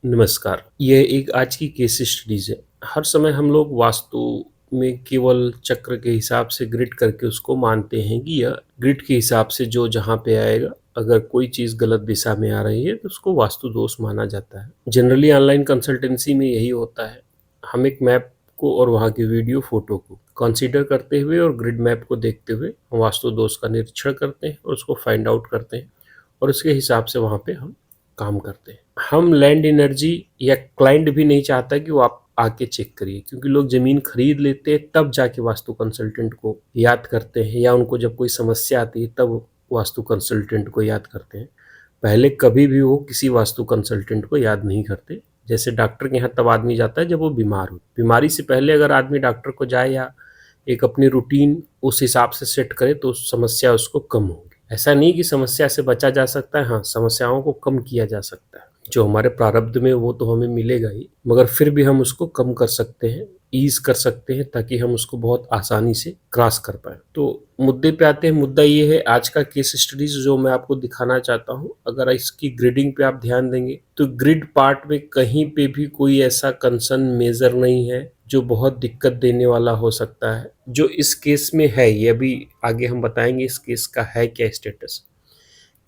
नमस्कार। यह एक आज की केस स्टडीज़ है। हर समय हम लोग वास्तु में केवल चक्र के हिसाब से ग्रिड करके उसको मानते हैं कि यह ग्रिड के हिसाब से जो जहाँ पे आएगा, अगर कोई चीज़ गलत दिशा में आ रही है तो उसको वास्तु दोष माना जाता है। जनरली ऑनलाइन कंसल्टेंसी में यही होता है। हम एक मैप को और वहाँ की वीडियो फोटो को कंसीडर करते हुए और ग्रिड मैप को देखते हुए हम वास्तु दोष का निरीक्षण करते हैं और उसको फाइंड आउट करते हैं और उसके हिसाब से वहाँ पे हम काम करते हैं। हम लैंड एनर्जी या क्लाइंट भी नहीं चाहता कि वो आप आके चेक करिए, क्योंकि लोग ज़मीन खरीद लेते हैं तब जाके वास्तु कंसल्टेंट को याद करते हैं, या उनको जब कोई समस्या आती है तब वास्तु कंसल्टेंट को याद करते हैं। पहले कभी भी वो किसी वास्तु कंसल्टेंट को याद नहीं करते। जैसे डॉक्टर के यहाँ तब आदमी जाता है जब वो बीमार हो। बीमारी से पहले अगर आदमी डॉक्टर को जाए या एक अपनी रूटीन उस हिसाब से सेट करे तो समस्या उसको कम होगी। ऐसा नहीं कि समस्या से बचा जा सकता है, हाँ, समस्याओं को कम किया जा सकता है। जो हमारे प्रारब्ध में वो तो हमें मिलेगा ही, मगर फिर भी हम उसको कम कर सकते हैं, ईज़ कर सकते हैं, ताकि हम उसको बहुत आसानी से क्रॉस कर पाएँ। तो मुद्दे पे आते हैं। मुद्दा ये है आज का केस स्टडीज़ जो मैं आपको दिखाना चाहता हूँ। अगर इसकी ग्रिडिंग पे आप ध्यान देंगे तो ग्रिड पार्ट में कहीं पे भी कोई ऐसा कंसर्न मेजर नहीं है जो बहुत दिक्कत देने वाला हो सकता है। जो इस केस में है, ये अभी आगे हम बताएंगे इस केस का है क्या स्टेटस।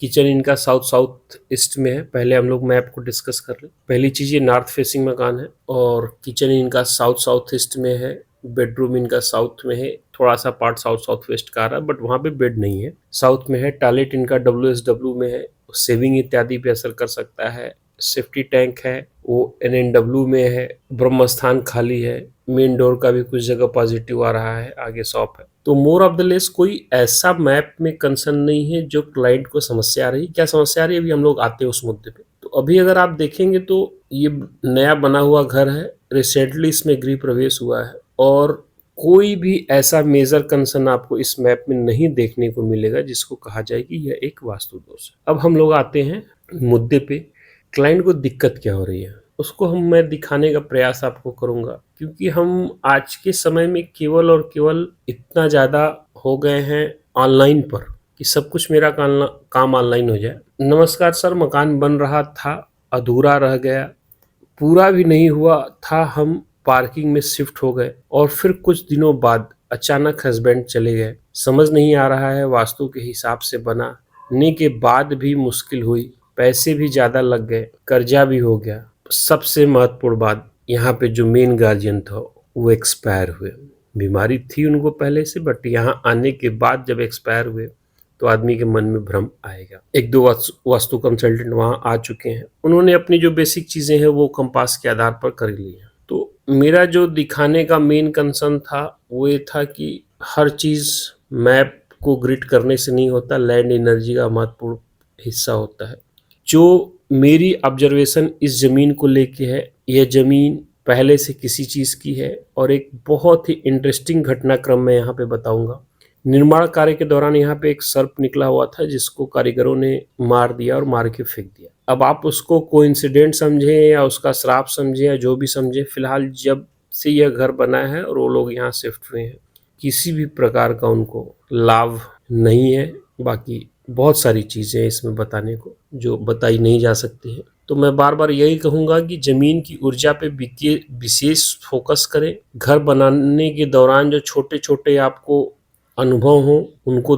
किचन इनका साउथ साउथ ईस्ट में है। पहले हम लोग मैप को डिस्कस कर लें। पहली चीज़, ये नॉर्थ फेसिंग मकान है और किचन इनका साउथ साउथ ईस्ट में है। बेडरूम इनका साउथ में है, थोड़ा सा पार्ट साउथ साउथ वेस्ट का आ रहा है, बट वहाँ पे बेड नहीं है। साउथ में है। टॉयलेट इनका WSW में है, सेविंग इत्यादि पे असर कर सकता है। सेफ्टी टैंक है वो NNW में है। ब्रह्म स्थान खाली है। मेन डोर का भी कुछ जगह पॉजिटिव आ रहा है, आगे शॉप है। तो मोर ऑफ द लेस कोई ऐसा मैप में कंसर्न नहीं है जो क्लाइंट को समस्या आ रही है। क्या समस्या आ रही है अभी हम लोग आते हैं उस मुद्दे पे। तो अभी अगर आप देखेंगे तो ये नया बना हुआ घर है, रिसेंटली इसमें गृह प्रवेश हुआ है और कोई भी ऐसा मेजर कंसर्न आपको इस मैप में नहीं देखने को मिलेगा जिसको कहा जाए कि यह एक वास्तु दोष है। अब हम लोग आते हैं मुद्दे पे, क्लाइंट को दिक्कत क्या हो रही है उसको मैं दिखाने का प्रयास आपको करूंगा, क्योंकि हम आज के समय में केवल और केवल इतना ज़्यादा हो गए हैं ऑनलाइन पर कि सब कुछ मेरा काम ऑनलाइन हो जाए। नमस्कार सर, मकान बन रहा था, अधूरा रह गया, पूरा भी नहीं हुआ था, हम पार्किंग में शिफ्ट हो गए और फिर कुछ दिनों बाद अचानक हस्बैंड चले गए। समझ नहीं आ रहा है, वास्तु के हिसाब से बनाने के बाद भी मुश्किल हुई, पैसे भी ज़्यादा लग गए, कर्जा भी हो गया। सबसे महत्वपूर्ण बात, यहाँ पे जो मेन गार्जियन था वो एक्सपायर हुए। बीमारी थी उनको पहले से, बट यहाँ आने के बाद जब एक्सपायर हुए तो आदमी के मन में भ्रम आएगा। एक दो वास्तु कंसल्टेंट वहाँ आ चुके हैं, उन्होंने अपनी जो बेसिक चीज़ें हैं वो कंपास के आधार पर कर ली है। तो मेरा जो दिखाने का मेन कंसर्न था वो ये था कि हर चीज़ मैप को ग्रिड करने से नहीं होता, लैंड एनर्जी का महत्वपूर्ण हिस्सा होता है। जो मेरी ऑब्जर्वेशन इस ज़मीन को लेके है, यह ज़मीन पहले से किसी चीज़ की है और एक बहुत ही इंटरेस्टिंग घटनाक्रम मैं यहाँ पे बताऊंगा। निर्माण कार्य के दौरान यहाँ पे एक सर्प निकला हुआ था जिसको कारीगरों ने मार दिया और मार के फेंक दिया। अब आप उसको कोइंसिडेंट समझें या उसका श्राप समझें या जो भी समझें, फिलहाल जब से यह घर बना है और वो लोग यहाँ शिफ्ट हुए हैं, किसी भी प्रकार का उनको लाभ नहीं है। बाकी बहुत सारी चीज़ें इसमें बताने को जो बताई नहीं जा सकती हैं। तो मैं बार बार यही कहूँगा कि ज़मीन की ऊर्जा पे विशेष फोकस करें। घर बनाने के दौरान जो छोटे छोटे आपको अनुभव हों उनको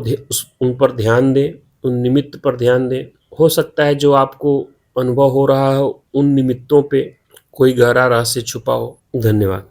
उन पर ध्यान दें, उन निमित्त पर ध्यान दें। हो सकता है जो आपको अनुभव हो रहा हो उन निमित्तों पे कोई गहरा रहस्य छुपा हो। धन्यवाद।